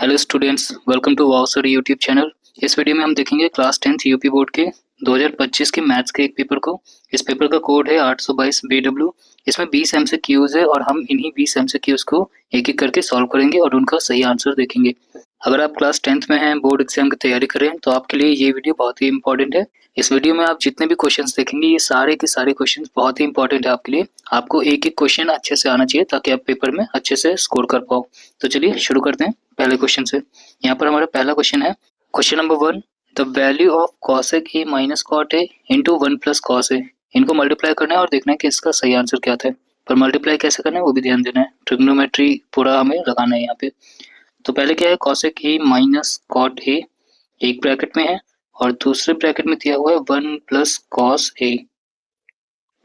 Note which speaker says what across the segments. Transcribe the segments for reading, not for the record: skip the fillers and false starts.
Speaker 1: Hello students, welcome to wow study YouTube channel. इस video में हम देखेंगे क्लास 10th यूपी बोर्ड के 2025 के मैथ्स के एक पेपर को। इस पेपर का कोड है 822 BW। इसमें 20 MCQs है और हम इन्हीं 20 MCQs को एक एक करके सॉल्व करेंगे और उनका सही आंसर देखेंगे। अगर आप क्लास 10th में हैं, बोर्ड एग्जाम की तैयारी कर रहे हैं, तो आपके लिए ये वीडियो बहुत ही इंपॉर्टेंट है। इस वीडियो में आप जितने भी क्वेश्चंस देखेंगे, ये सारे के सारे क्वेश्चंस बहुत ही इंपॉर्टेंट है आपके लिए। आपको एक एक क्वेश्चन अच्छे से आना चाहिए ताकि आप पेपर में अच्छे से स्कोर कर पाओ। तो चलिए शुरू करते हैं पहले क्वेश्चन से। यहाँ पर हमारा पहला क्वेश्चन है, question number 1, the value of cosec a minus cot a into 1 plus cos a। इनको मल्टीप्लाई करना है और देखना है कि इसका सही आंसर क्या था। पर मल्टीप्लाई कैसे करना है वो भी ध्यान देना है, ट्रिग्नोमेट्री पूरा हमें लगाना है यहाँ पे। तो पहले क्या है, cosec a minus cot a एक ब्रैकेट में है और दूसरे ब्रैकेट में दिया हुआ है 1 प्लस cos a।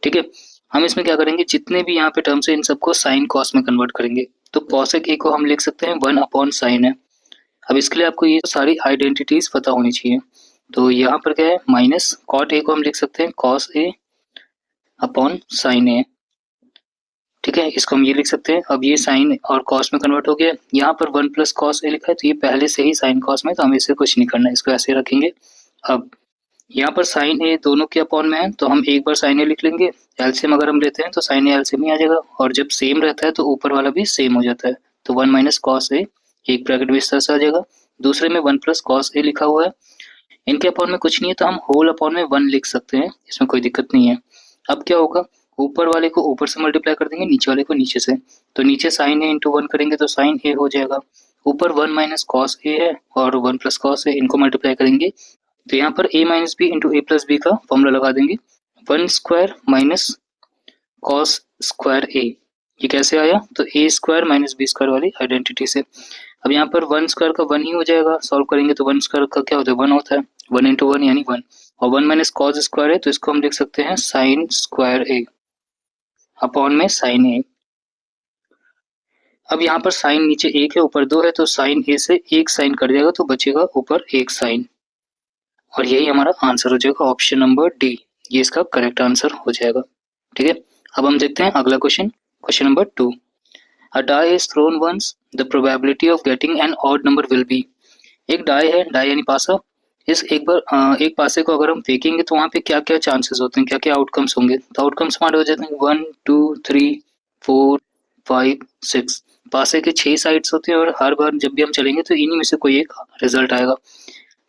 Speaker 1: ठीक है, हम इसमें क्या करेंगे, जितने भी यहाँ पे टर्म्स है इन सबको साइन कॉस में कन्वर्ट करेंगे। तो cosec a को हम लिख सकते हैं 1 अपॉन साइन है। अब इसके लिए आपको ये सारी आइडेंटिटीज पता होनी चाहिए। तो यहाँ पर क्या है, माइनस cot a को हम लिख सकते हैं cos a upon sine a। ठीक है, इसको हम ये लिख सकते हैं। अब ये साइन और कॉस में कन्वर्ट हो गया। यहाँ पर 1 प्लस cos a लिखा है तो ये पहले से ही साइन कॉस में, तो हमें इसे कुछ नहीं करना है, इसको ऐसे रखेंगे। अब यहाँ पर साइन a दोनों के अपॉन में है तो हम एक बार साइन a लिख लेंगे। एलसीएम अगर हम लेते हैं तो साइन a एलसीएम ही आ जाएगा, और जब सेम रहता है तो ऊपर वाला भी सेम हो जाता है। तो 1 माइनस cos a एक ब्रैकेट में इस तरह से आ जाएगा। दूसरे में 1 प्लस cos a लिखा हुआ है, इनके अपॉन में कुछ नहीं है तो हम होल अपॉन में 1 लिख सकते हैं, इसमें कोई दिक्कत नहीं है। अब क्या होगा, ऊपर वाले को ऊपर से मल्टीप्लाई कर देंगे, नीचे वाले को नीचे से। तो नीचे साइन a इंटू 1 करेंगे तो साइन a हो जाएगा। ऊपर 1 माइनस cos a है और 1 प्लस cos a, इनको मल्टीप्लाई करेंगे तो यहाँ पर a minus B into a plus B का फॉर्मूला लगा देंगे। 1 square minus cos square a, ये कैसे आया, तो a square minus B square वाली आइडेंटिटी से। अब यहाँ पर 1 स्क्वायर का 1 ही हो जाएगा, सॉल्व करेंगे तो 1 स्क्वायर का क्या होता है, 1 होता है। 1 इंटू 1 यानी 1, और 1 माइनस कॉस स्क्वायर है तो इसको हम लिख सकते हैं साइन स्क्वायर a अपॉन में साइन a। अब यहाँ पर साइन नीचे 1 है, ऊपर 2 है, तो साइन a से एक साइन कट जाएगा तो बचेगा ऊपर एक साइन, और यही हमारा आंसर हो जाएगा ऑप्शन नंबर डी। ये इसका करेक्ट आंसर हो जाएगा। ठीक है, अब हम देखते हैं अगला question, question number 2, A die is thrown once, the probability of getting an odd number will be। एक डाई है, डाई यानी पासा। इस एक पासे को अगर हम फेंकेंगे तो वहाँ पे क्या क्या चांसेस होते हैं, क्या क्या आउटकम्स होंगे। तो आउटकम्स हमारे हो जाते हैं 1 2 3 4 5 6। पासे के 6 साइड्स होते हैं और हर बार जब भी हम चलेंगे तो इन्हीं में से कोई एक रिजल्ट आएगा।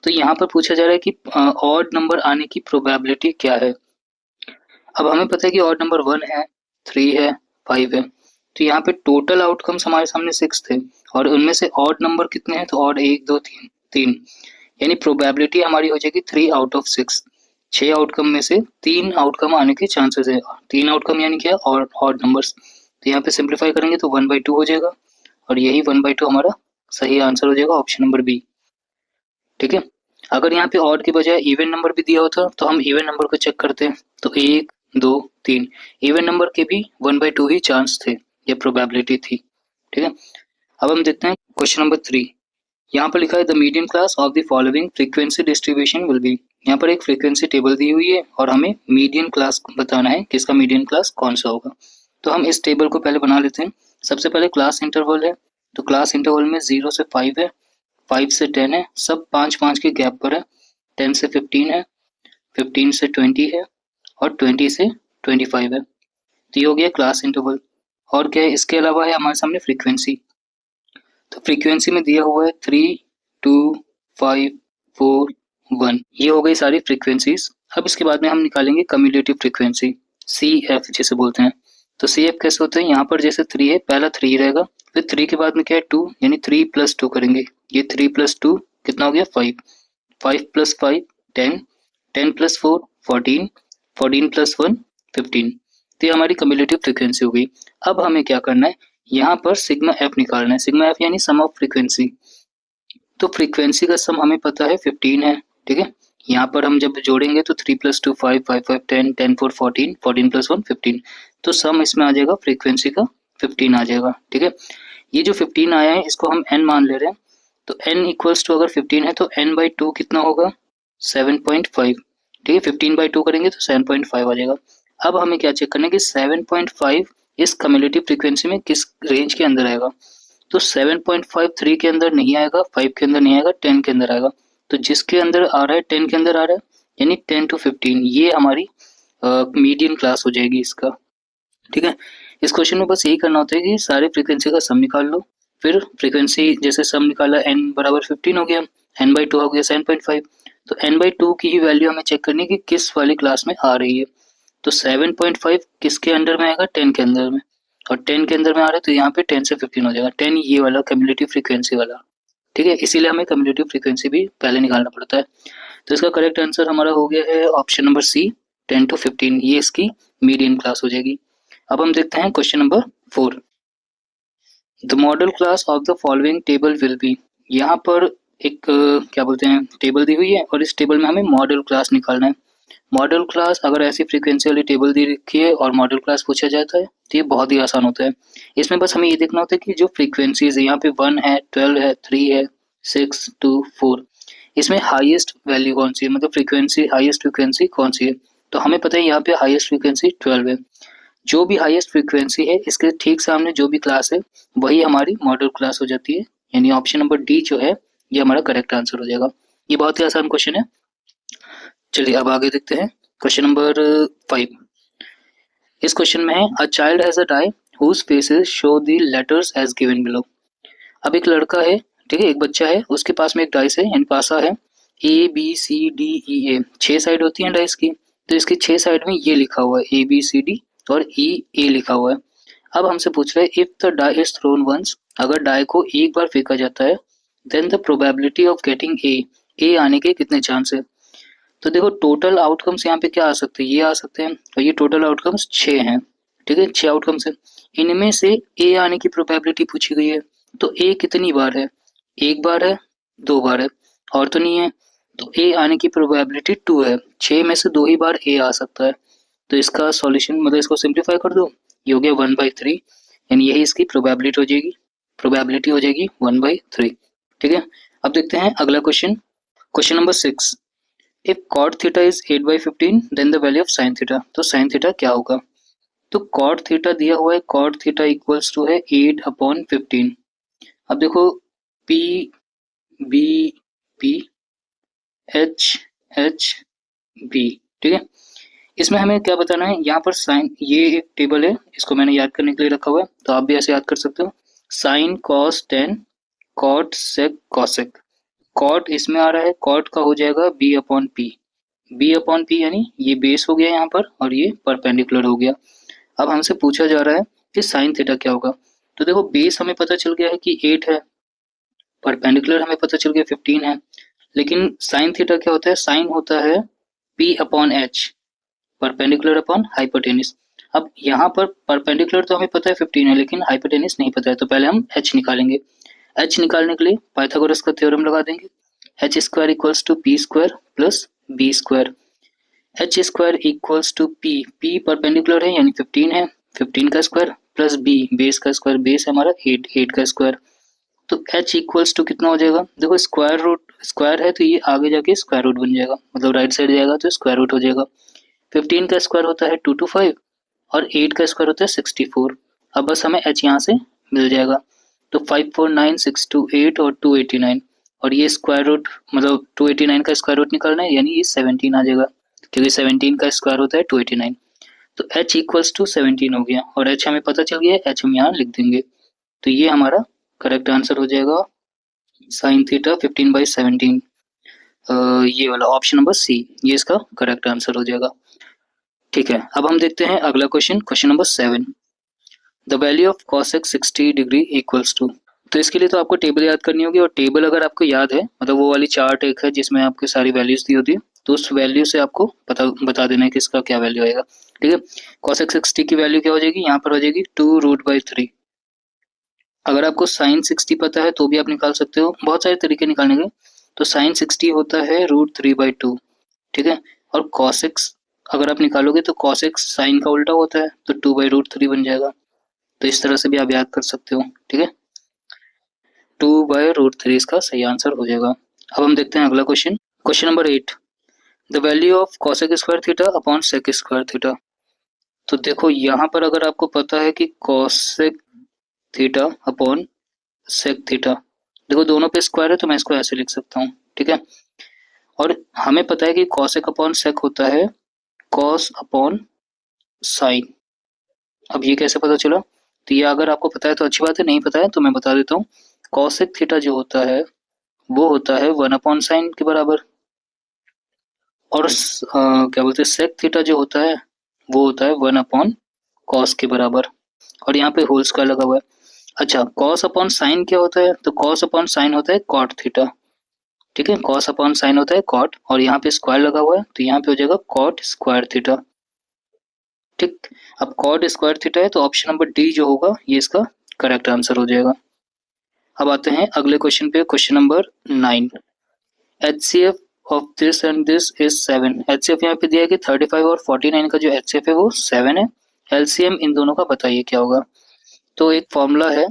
Speaker 1: तो यहाँ पर पूछा जा रहा है कि ऑड नंबर आने की प्रोबेबिलिटी क्या है। अब हमें पता है कि ऑड नंबर 1 है, 3 है, 5 है। तो यहाँ पे टोटल आउटकम्स हमारे सामने 6 थे और उनमें से ऑड नंबर कितने हैं, तो ऑड 1 2 3, यानी प्रोबेबिलिटी हमारी हो जाएगी 3 आउट ऑफ 6। 6 आउटकम में से 3 आउटकम आने के चांसेस है। 3 आउटकम यानी क्या, और ऑड नंबर्स। तो यहाँ पे सिंप्लीफाई करेंगे तो 1/2 हो जाएगा, और यही 1/2 हमारा सही आंसर हो जाएगा, ऑप्शन नंबर बी। ठीक है, अगर यहाँ पे ऑड के बजाय इवन नंबर भी दिया होता तो हम इवन नंबर को चेक करते हैं। तो 1 2 3 इवन नंबर के भी 1/2 ही चांस थे, ये प्रोबेबिलिटी थी। ठीक है, अब हम देखते हैं क्वेश्चन नंबर 3। यहाँ पर लिखा है the median class of the following frequency distribution will be. यहाँ पर एक फ्रीक्वेंसी टेबल दी हुई है और हमें मीडियन क्लास बताना है कि इसका मीडियन क्लास कौन सा होगा। तो हम इस टेबल को पहले बना लेते हैं। सबसे पहले क्लास इंटरवल है, तो क्लास इंटरवल में 0 से 5 है, 5 से 10 है, सब 5-5 के गैप पर है। 10 से 15 है, 15 से 20 है, और 20 से 25 है। तो ये हो गया क्लास इंटरवल। और क्या है, इसके अलावा है हमारे सामने फ्रीक्वेंसी। तो फ्रीक्वेंसी में दिया हुआ है 3 2 5 4 1, ये हो गई सारी फ्रीक्वेंसीज। अब इसके बाद में हम निकालेंगे कम्युलेटिव फ्रीक्वेंसी, CF जिसे बोलते हैं। तो CF कैसे होता है, यहाँ पर जैसे 3 है, पहला 3 रहेगा, फिर 3 के बाद में क्या है 2, यानी 3 + 2 करेंगे। ये 3 + 2 कितना हो गया 5, 5 + 5 10, 10 + 4 14, 14 + 1 15। तो ये हमारी कम्युलेटिव फ्रीक्वेंसी हो गई। अब हमें क्या करना है, यहाँ पर सिग्मा एफ निकालना है। सिग्मा एफ यानी सम ऑफ फ्रीक्वेंसी। तो फ्रीक्वेंसी का सम हमें पता है 15 है। ठीक है, यहाँ पर हम जब जोड़ेंगे तो 3 + 2 5, 5 5 10, 10 4 14, 14 + 1 15। तो सम इसमें आ जाएगा फ्रीक्वेंसी का 15 आ जाएगा। ठीक है, ये जो 15 आया है इसको हम n मान ले रहे हैं। तो n = अगर 15 है तो n/2 कितना होगा 7.5। ठीक है, 15/2 करेंगे तो 7.5 आ जाएगा। अब हमें क्या चेक करना है कि 7.5 इस कम्युलेटिव फ्रीक्वेंसी में किस रेंज के अंदर आएगा। तो 7.5 3 के अंदर नहीं आएगा, 5 के अंदर नहीं आएगा, 10 के अंदर आएगा। तो जिसके अंदर आ रहा है 10 के अंदर आ रहा है, यानी 10 to 15, ये हमारी मीडियन क्लास हो जाएगी इसका। ठीक है, इस क्वेश्चन में बस यही करना होता है कि सारे फ्रीक्वेंसी का सम निकाल लो, फिर फ्रीक्वेंसी जैसे सम निकाला n बराबर 15 हो गया, n/2 हो गया 7.5, तो n/2 की ही वैल्यू हमें चेक करनी है कि किस वाली क्लास में आ रही है। तो 7.5 किसके अंडर में आएगा, 10 के अंदर में, और 10 के अंदर में आ रहा है तो यहाँ पे 10 से 15 हो जाएगा, 10 ये वाला कम्युलेटिव फ्रीक्वेंसी वाला। ठीक है, इसीलिए हमें कम्युलेटिव फ्रीक्वेंसी भी पहले निकालना पड़ता है। तो इसका करेक्ट आंसर हमारा हो गया है ऑप्शन नंबर सी, 10 to 15, ये इसकी मीडियन क्लास हो जाएगी। अब हम देखते हैं question number 4। The model class of the following table will be, यहाँ पर एक क्या बोलते हैं टेबल दी हुई है और इस टेबल में हमें मॉडल क्लास निकालना है। मॉडल क्लास अगर ऐसी फ्रीक्वेंसी वाली टेबल दी रखी है और मॉडल क्लास पूछा जाता है तो ये बहुत ही आसान होता है। इसमें बस हमें ये देखना होता है कि जो फ्रीक्वेंसीज है यहाँ पे 1 है, 12 है, 3 है, 6, 2, 4, इसमें हाईएस्ट वैल्यू कौन सी है, मतलब फ्रीक्वेंसी हाईएस्ट फ्रीक्वेंसी कौन सी है। तो हमें पता है यहाँ पे हाईएस्ट फ्रीक्वेंसी 12 है। जो भी हाईएस्ट फ्रीक्वेंसी है इसके ठीक सामने जो भी क्लास है वही हमारी मॉडल क्लास हो जाती है, यानी ऑप्शन नंबर डी जो है ये हमारा करेक्ट आंसर हो जाएगा। ये बहुत ही आसान क्वेश्चन है। चलिए अब आगे देखते हैं क्वेश्चन नंबर 5। इस क्वेश्चन में है a child has a die whose faces show the letters as given below. अब एक लड़का है, ठीक है, एक बच्चा है, उसके पास में एक डाइस है, यानी पासा है ABCDEA, 6 साइड होती हैं डाइस की, तो इसकी 6 साइड में ये लिखा हुआ है ABCD और EA लिखा हुआ है। अब हमसे पूछ रहा है if the die is thrown once, अगर डाई को एक बार फेंका जाता है, then the probability of getting A आने के कितने चांस है। तो देखो टोटल आउटकम्स यहाँ पे क्या आ सकते हैं, ये आ सकते हैं, और ये टोटल आउटकम्स 6 हैं। ठीक है, 6 आउटकम्स है, इनमें से ए आने की प्रोबेबिलिटी पूछी गई है। तो ए कितनी बार है, एक बार है, 2 बार है, और तो नहीं है, तो ए आने की प्रोबेबिलिटी 2 है, 6 में से 2 ही बार ए आ सकता है। तो इसका सॉल्यूशन मतलब इसको सिंप्लीफाई कर दो, ये हो गया 1/3, यानी यही इसकी प्रोबेबिलिटी हो जाएगी 1/3। ठीक है, अब देखते हैं अगला question, question number 6। If cot theta is 8/15 then the value of sin theta, तो sin थीटा क्या होगा। तो cot थीटा दिया हुआ है, cot थीटा इक्वल्स टू है 8/15। अब देखो P B P H H B, ठीक है, इसमें हमें क्या बताना है, यहाँ पर साइन, ये एक टेबल है, इसको मैंने याद करने के लिए रखा हुआ है, तो आप भी ऐसे याद कर सकते हो, sine cos 10 cot sec cosec, cot इसमें आ रहा है, कॉट का हो जाएगा b/p यानी ये बेस हो गया यहाँ पर और ये परपेंडिकुलर हो गया। अब हमसे पूछा जा रहा है कि साइन थीटा क्या होगा। तो देखो बेस हमें पता चल गया है कि 8 है, परपेंडिकुलर हमें पता चल गया 15 है, लेकिन साइन थीटा क्या होता है, साइन होता है p/h, परपेंडिकुलर अपॉन हाइपोटेनिस। अब यहाँ पर परपेंडिकुलर तो हमें पता है 15 है, लेकिन हाइपोटेनिस नहीं पता है, तो पहले हम h निकालेंगे। h निकालने के लिए पाइथागोरस का थ्योरम लगा देंगे, h² equals to p² plus b², h² equals to p perpendicular है यानी 15 है, 15 का स्क्वायर प्लस b बेस का स्क्वायर, बेस है हमारा 8 का स्क्वायर, तो h इक्वल्स टू कितना हो जाएगा, देखो स्क्वायर है तो ये आगे जाके स्क्वायर रूट बन जाएगा, मतलब राइट साइड जाएगा तो स्क्वायर रूट हो जाएगा। 15 का स्क्वायर होता है 225 और 8 का स्क्वायर होता है 64। अब बस हमें h यहाँ से मिल जाएगा, तो 549 628 और 289, और ये स्क्वायर रूट मतलब 289 का स्क्वायर रूट निकालना है, यानी ये 17 आ जाएगा, क्योंकि 17 का स्क्वायर होता है 289। तो h इक्वल्स टू 17 हो गया, और h हमें पता चल गया है, h हम यहाँ लिख देंगे, तो ये हमारा करेक्ट आंसर हो जाएगा साइन थीटा 15/17, ये वाला ऑप्शन नंबर सी, ये इसका करेक्ट आंसर हो जाएगा। ठीक है, अब हम देखते हैं अगला question, question number 7। The value of cosec 60 degree equals to, तो इसके लिए तो आपको टेबल याद करनी होगी, और टेबल अगर आपको याद है, मतलब वो वाली चार्ट एक है जिसमें आपकी सारी वैल्यूज दी होती है, तो उस वैल्यू से आपको बता देना है कि इसका क्या वैल्यू आएगा। ठीक है, cosec 60 की वैल्यू क्या हो जाएगी, यहाँ पर हो जाएगी 2√3। अगर आपको साइन 60 पता है तो भी आप निकाल सकते हो, बहुत सारे तरीके निकालने के, तो साइन 60 होता है √3/2। ठीक है, और cosec अगर आप निकालोगे तो cosec साइन का उल्टा होता है, तो 2/√3 बन जाएगा, तो इस तरह से भी आप याद कर सकते हो। ठीक है, 2/√3 इसका सही आंसर हो जाएगा। अब हम देखते हैं अगला question, question number 8। The value of cosec square theta upon sec square theta, तो देखो यहाँ पर अगर आपको पता है कि cosec theta upon sec theta. देखो दोनों पे स्क्वायर है तो मैं इसको ऐसे लिख सकता हूँ, ठीक है। और हमें पता है कि कॉसेक अपॉन सेक होता है कॉस अपॉन साइन। अब ये कैसे पता चला? तो ये अगर आपको पता है तो अच्छी बात है, नहीं पता है तो मैं बता देता हूँ। कॉसेक थीटा जो होता है वो होता है 1/sin के बराबर, और क्या बोलते हैं सेक थीटा जो होता है वो होता है 1/cos के बराबर, और यहाँ पे होल स्क्वायर लगा हुआ है। अच्छा, cos अपॉन साइन क्या होता है? तो cos अपॉन साइन होता है cot थीटा, ठीक है। cos अपॉन साइन होता है cot, और यहाँ पे स्क्वायर लगा हुआ है तो यहाँ पे हो जाएगा cot स्क्वायर थीटा, ठीक। अब cot स्क्वायर थीटा है तो ऑप्शन नंबर डी जो होगा ये इसका करेक्ट आंसर हो जाएगा। अब आते हैं अगले क्वेश्चन पे, question number 9। HCF of this and this is 7। HCF यहाँ पे दिया है कि 35 और 49 का जो HCF है वो 7 है। LCM इन दोनों का बताइए क्या होगा। तो एक फॉर्मूला है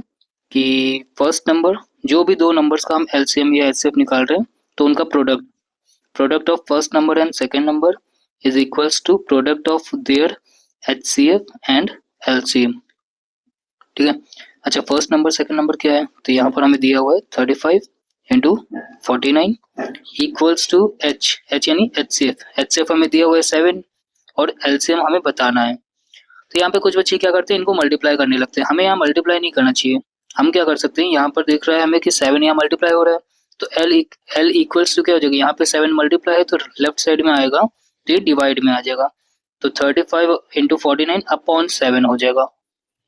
Speaker 1: कि फर्स्ट नंबर, जो भी दो नंबर्स का हम LCM या HCF निकाल रहे हैं तो उनका product of first number and second number is equals to product of their HCF and LCM, ठीक है। अच्छा, फर्स्ट नंबर सेकंड नंबर क्या है? तो यहाँ पर हमें दिया हुआ है 35 इंटू 49 इक्वल्स टू एच यानी HCF हमें दिया हुआ है 7, और LCM हमें बताना है। तो यहाँ पे कुछ बच्चे क्या करते हैं, इनको मल्टीप्लाई करने लगते हैं। हमें यहाँ मल्टीप्लाई नहीं करना चाहिए। हम क्या कर सकते हैं, यहाँ पर देख रहा है हमें कि 7 यहाँ मल्टीप्लाई हो रहा है, तो L इक्वल्स टू क्या हो जाएगा, यहाँ पे 7 मल्टीप्लाई है तो लेफ्ट साइड में आएगा तो ये डिवाइड में आ जाएगा, तो 35 इंटू 49 अपॉन 7 हो जाएगा,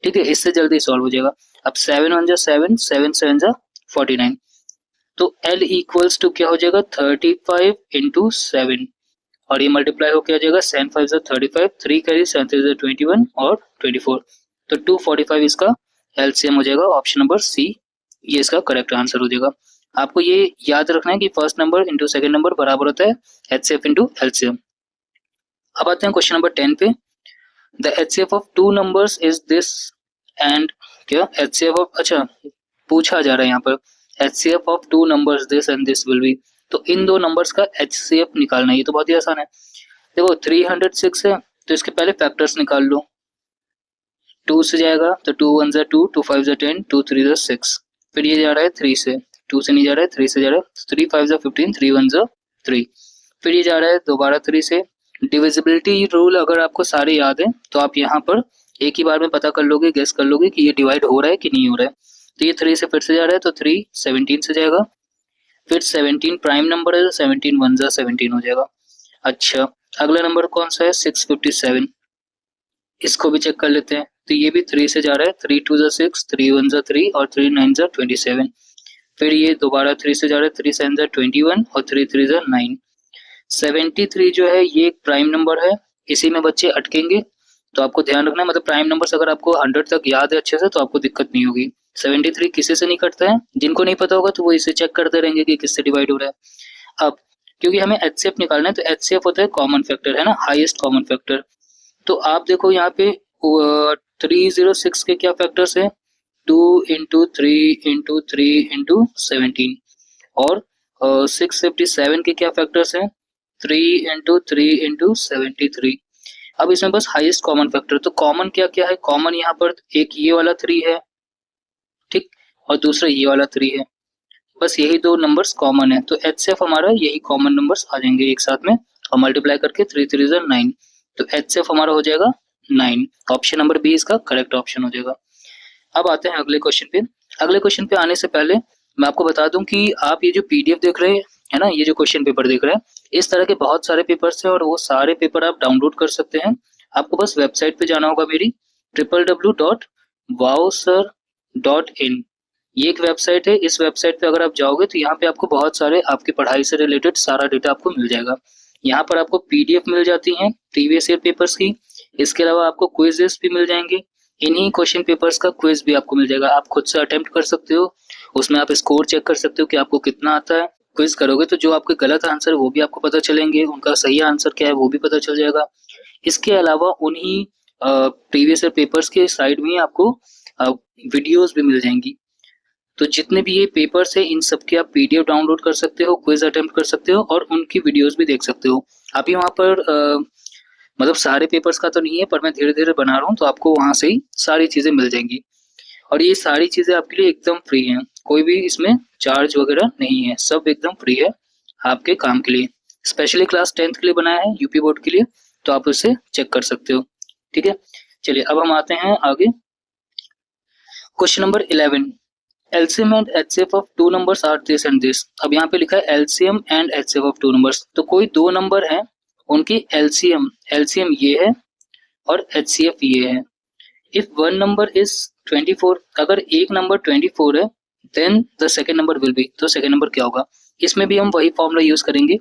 Speaker 1: ठीक है। इससे जल्दी सॉल्व हो जाएगा। अब 7 1 जा 7, 7 7 जा 49, तो L इक्वल्स टू क्या हो जाएगा 35 इंटू 7, और ये मल्टीप्लाई हो क्या जाएगा 7 5 जा 35, 3 कैरी 7 3 जा 21 और 24, तो 245 इसका LCM हो जाएगा। ऑप्शन नंबर सी ये इसका करेक्ट आंसर हो जाएगा। आपको ये याद रखना है कि first number into second number बराबर होता है HCF इंटू LCM। अब आते हैं क्वेश्चन नंबर 10 पे। The HCF of two numbers is this and क्या HCF ऑफ, अच्छा पूछा जा रहा है यहाँ पर HCF of two numbers this and this will be, तो इन दो नंबर्स का HCF निकालना है। ये तो बहुत ही आसान है। देखो 306 है तो इसके पहले फैक्टर्स निकाल लो। 2 से जाएगा तो 2 1 जा 2, 2 5 जा 10, 2 3 जा 6, फिर ये जा रहा है 3 से, 2 से नहीं जा रहा है 3 से जा रहा है, 3 5 जा 15, 3 1 जा 3, फिर ये जा रहा है दोबारा 3 से। डिविजिबिलिटी रूल अगर आपको सारे याद है तो आप यहाँ पर एक ही बार में पता कर लोगे, गेस कर लोगे कि ये डिवाइड हो रहा है कि नहीं हो रहा है। तो ये 3 से फिर से जा रहा है तो 3 17 से जाएगा, फिर 17 प्राइम नंबर है तो 17 1 जा 17 हो जाएगा। अच्छा, अगला नंबर कौन सा है 657, इसको भी चेक कर लेते हैं। तो ये भी 3 से जा रहा है, 3 2 जा 6, 3 1 जा 3 और 3 9 जा 27, फिर ये दोबारा 3 से जा रहा है, 3 7 जा 21 और 3 3 जा 9। 73 जो है ये एक प्राइम नंबर है, इसी में बच्चे अटकेंगे तो आपको ध्यान रखना है, मतलब प्राइम नंबर्स अगर आपको 100 तक याद है अच्छे से तो आपको दिक्कत नहीं होगी। 73 किसी से नहीं कटता है, जिनको नहीं पता होगा तो वो इसे चेक करते रहेंगे कि किससे डिवाइड हो रहा है। अब क्योंकि हमें HCF निकालना है तो HCF होता है कॉमन फैक्टर, है ना, हाईएस्ट कॉमन फैक्टर। तो आप देखो यहाँ पे 306 के क्या फैक्टर्स है, 2 इंटू 3 इंटू 3 इंटू 17, और 657 के क्या फैक्टर्स हैं, 3 इंटू 3 इंटू 73। अब इसमें बस हाईएस्ट कॉमन फैक्टर, तो कॉमन क्या क्या है, कॉमन यहाँ पर एक ये वाला 3 है, ठीक, और दूसरा ये वाला 3 है, बस यही दो नंबर्स कॉमन है। तो HCF हमारा यही कॉमन नंबर्स आ जाएंगे एक साथ में, और मल्टीप्लाई करके 3 3 जा 9, तो HCF हमारा हो जाएगा 9। ऑप्शन नंबर बी इसका करेक्ट ऑप्शन हो जाएगा। अब आते हैं अगले क्वेश्चन पे। अगले क्वेश्चन पे आने से पहले मैं आपको बता दूं कि आप ये जो PDF देख रहे हैं, है ना, ये जो क्वेश्चन पेपर देख रहे हैं, इस तरह के बहुत सारे पेपर्स हैं और वो सारे पेपर आप डाउनलोड कर सकते हैं। आपको बस वेबसाइट पे जाना होगा मेरी, www.wowsir.in, ये एक वेबसाइट है। इस वेबसाइट पे अगर आप जाओगे तो यहाँ पे आपको बहुत सारे आपकी पढ़ाई से रिलेटेड सारा डेटा आपको मिल जाएगा। यहाँ पर आपको PDF मिल जाती हैं प्रीवियस ईयर पेपर्स की, इसके अलावा आपको क्विजेस भी मिल जाएंगे, इन्हीं क्वेश्चन पेपर्स का क्विज भी आपको मिल जाएगा। आप खुद से अटेम्प्ट कर सकते हो, उसमें आप स्कोर चेक कर सकते हो कि आपको कितना आता है। क्विज करोगे तो जो आपके गलत आंसर है वो भी आपको पता चलेंगे, उनका सही आंसर क्या है वो भी पता चल जाएगा। इसके अलावा उन्हीं प्रीवियस ईयर पेपर्स के साइड में आपको वीडियोस भी मिल जाएंगी। तो जितने भी ये पेपर्स है इन सब के आप PDF डाउनलोड कर सकते हो, क्विज अटेम्प्ट कर सकते हो और उनकी वीडियोस भी देख सकते हो। अभी वहाँ पर मतलब सारे पेपर्स का तो नहीं है, पर मैं धीरे धीरे बना रहा हूँ तो आपको वहाँ से ही सारी चीजें मिल जाएंगी, और ये सारी चीजें आपके लिए एकदम फ्री हैं। कोई भी इसमें चार्ज वगैरह नहीं है, सब एकदम फ्री है आपके काम के लिए। स्पेशली क्लास 10th के लिए बनाया है, यूपी बोर्ड के लिए, तो आप उसे चेक कर सकते हो। ठीक है, चलिए अब हम आते हैं आगे। Question number 11, LCM and HCF of two numbers are this and this. अब यहाँ पे लिखा है LCM and HCF of two numbers, तो कोई दो नंबर है, उनकी एलसीएम एलसीएम ये है और एचसीएफ ये है। इफ वन नंबर इज 24, अगर एक नंबर 24 है, then the second number will be, तो सेकेंड नंबर क्या होगा? इसमें भी हम वही फॉर्मूला यूज करेंगे,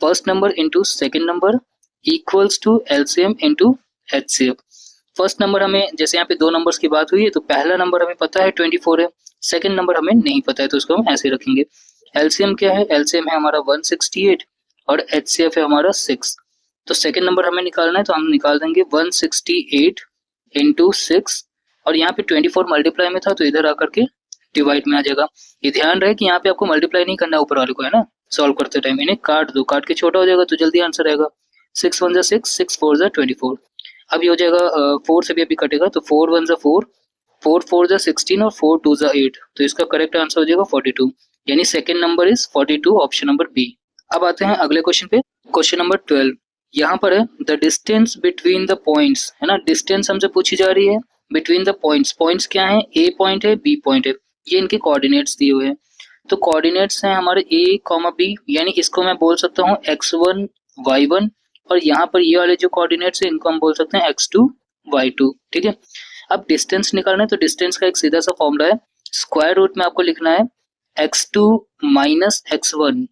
Speaker 1: first number into second number equals to LCM into HCF. First number हमें, जैसे यहाँ पे दो नंबर्स की बात हुई है, तो पहला नंबर हमें पता है 24 है, सेकेंड नंबर हमें नहीं पता है, तो उसको हम ऐसे रखेंगे। एलसीएम क्या है? एलसीएम है हमारा 168 और एचसीएफ है हमारा 6। तो सेकेंड नंबर हमें निकालना है, तो हम निकाल देंगे 168 इंटू 6, और यहाँ पे 24 मल्टीप्लाई में था तो इधर आकर के डिवाइड में आ जाएगा। ये ध्यान रहे कि यहाँ पे आपको मल्टीप्लाई नहीं करना है ऊपर वाले को, है ना, सॉल्व करते टाइम इन्हें काट दो, काट के छोटा हो जाएगा तो जल्दी आंसर आएगा। 6 1 6, 6 4 24। अब ये हो जाएगा 4 से भी अभी कटेगा, तो 4 1 4, 4 4 16 और 4 2 8, तो इसका करेक्ट आंसर हो जाएगा 42, यानी second number is 42, option number B. अब आते हैं अगले क्वेश्चन पे, क्वेश्चन नंबर 12। यहाँ पर है the distance between the points, है ना, डिस्टेंस हमसे पूछी जा रही है बिटवीन द पॉइंट्स। पॉइंट्स क्या है? ए पॉइंट है, बी पॉइंट है, ये इनके कोऑर्डिनेट्स दिए हुए हैं। तो कोऑर्डिनेट्स हैं हमारे ए कॉमा बी, यानी इसको मैं बोल सकता हूँ x1 y1, और यहाँ पर ये वाले जो कोऑर्डिनेट्स हैं इनको हम बोल सकते हैं x2 y2। ठीक है, अब डिस्टेंस निकालना है, तो डिस्टेंस का एक सीधा सा फॉर्मूला है, स्क्वायर रूट में आपको लिखना है x2 minus x1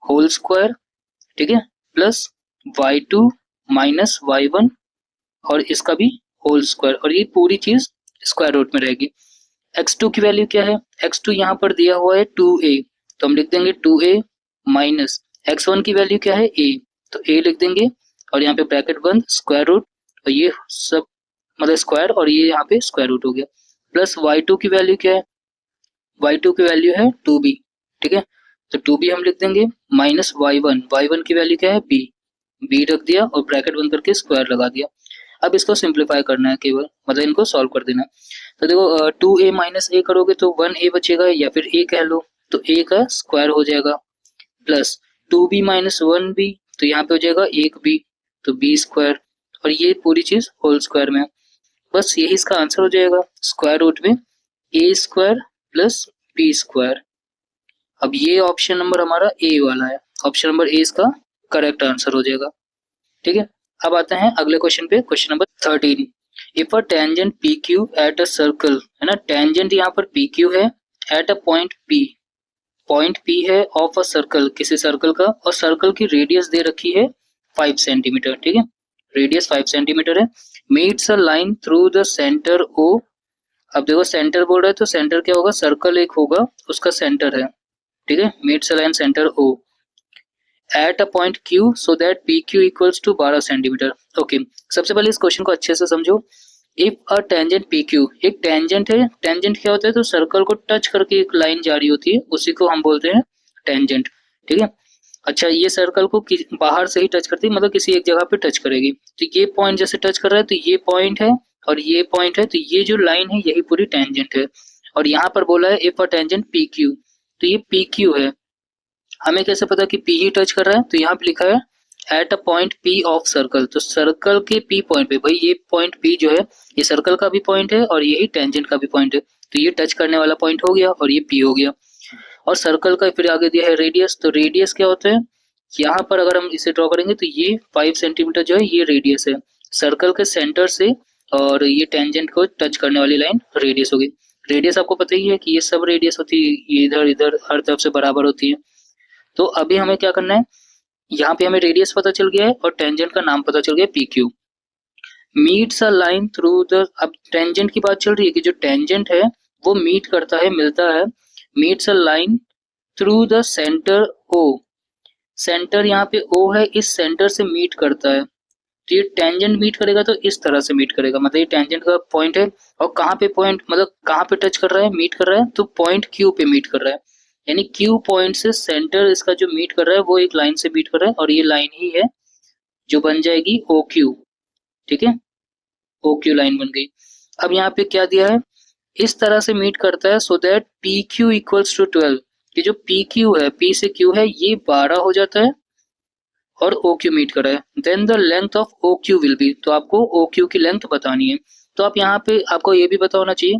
Speaker 1: whole square, ठीक है, प्लस y2 माइनस y1 और इसका भी होल स्क्वायर, और ये पूरी चीज स्क्वायर रूट में रहेगी। x2 की वैल्यू क्या है? x2 यहाँ पर दिया हुआ है 2a, तो हम लिख देंगे 2a माइनस x1 की वैल्यू क्या है? a, तो a लिख देंगे, और यहाँ पे ब्रैकेट बंद, स्क्वायर रूट, और ये सब मतलब स्क्वायर, और ये यहाँ पे स्क्वायर रूट हो गया, प्लस y2 की वैल्यू क्या है? y2 की वैल्यू है 2b, ठीक है, तो 2b हम लिख देंगे, माइनस y1 की वैल्यू क्या है? b रख दिया और ब्रैकेट बंद करके स्क्वायर लगा दिया। अब इसको सिंप्लीफाई करना है केवल, मतलब इनको सॉल्व कर देना है। तो देखो 2a माइनस a करोगे तो 1a बचेगा, या फिर a कह लो, तो a का स्क्वायर हो जाएगा, प्लस 2b माइनस 1b, तो यहाँ पे हो जाएगा 1b, तो b स्क्वायर, और ये पूरी चीज होल स्क्वायर में, बस यही इसका आंसर हो जाएगा, स्क्वायर रूट में a square plus b square. अब ये ऑप्शन नंबर हमारा ए वाला है, ऑप्शन नंबर ए इसका करेक्ट आंसर हो जाएगा। ठीक है, अब आते हैं अगले क्वेश्चन पे, question number 13। If a tangent P Q at a circle, है ना, टेंजेंट यहाँ पर पी क्यू है, एट अ पॉइंट पी है ऑफ अ सर्कल, किसी सर्कल का, और सर्कल की रेडियस दे रखी है 5 सेंटीमीटर, ठीक है, रेडियस 5 सेंटीमीटर है, meets a line through the centre O. अब देखो सेंटर बोल रहा है, तो सेंटर क्या होगा? सर्कल एक होगा, उसका सेंटर है, ठीक है, meets a line centre O at a point Q so that PQ equals to 12 centimetre. Okay, सबसे पहले इस क्वेश्चन को अच्छे से समझो। इफ अ टेंजेंट PQ, एक टेंजेंट है, टेंजेंट क्या होता है? तो सर्कल को टच करके एक लाइन जारी होती है, उसी को हम बोलते हैं टेंजेंट, ठीक है। अच्छा, ये सर्कल को बाहर से ही टच करती है, मतलब किसी एक जगह पे टच करेगी, तो ये पॉइंट जैसे टच कर रहा है, तो ये पॉइंट है और ये पॉइंट है, तो ये जो लाइन है यही पूरी टेंजेंट है। और यहाँ पर बोला है इफ अ टेंजेंट PQ, तो ये PQ है, हमें कैसे पता कि P ही टच कर रहा है? तो यहाँ पे लिखा है eight a point P of circle, तो सर्कल के P पॉइंट पे, भाई ये पॉइंट P जो है ये सर्कल का भी पॉइंट है और यही टेंजेंट का भी पॉइंट है, तो ये टच करने वाला पॉइंट हो गया और ये P हो गया। और सर्कल का फिर आगे दिया है रेडियस, तो रेडियस क्या होता है? यहाँ पर अगर हम इसे ड्रॉ करेंगे तो ये 5 सेंटीमीटर जो है ये रेडियस है, सर्कल के सेंटर से, और ये टेंजेंट को टच करने वाली लाइन रेडियस होगी। रेडियस आपको पता ही है कि ये सब रेडियस होती है, ये इधर इधर हर तरफ से बराबर होती है। तो अभी हमें क्या करना है, यहाँ पे हमें रेडियस पता चल गया है और टेंजेंट का नाम पता चल गया PQ। Meets a line through the, अब टेंजेंट की बात चल रही है कि जो टेंजेंट है वो मीट करता है, मिलता है, meets a line through the centre O, centre यहाँ पे O है, इस सेंटर से मीट करता है, तो ये टेंजेंट मीट करेगा तो इस तरह से मीट करेगा, मतलब ये टेंजेंट का पॉइंट है, और कहाँ पे पॉइंट, मतलब कहाँ पे टच कर रहा है, मीट कर रहा है, तो पॉइंट Q पे मीट कर रहा है, यानी Q पॉइंट से सेंटर इसका जो मीट कर रहा है वो एक लाइन से मीट कर रहा है, और ये लाइन ही है जो बन जाएगी OQ, ठीक है, OQ लाइन बन गई। अब यहाँ पे क्या दिया है? इस तरह से मीट करता है so that P Q equals to 12। ये जो पी क्यू है, पी से क्यू है, ये 12 हो जाता है और ओ क्यू मीट कर रहा है। Then the length of O Q will be, तो आपको ओ क्यू की लेंथ बतानी है। तो आप यहाँ पे आपको ये भी पता होना चाहिए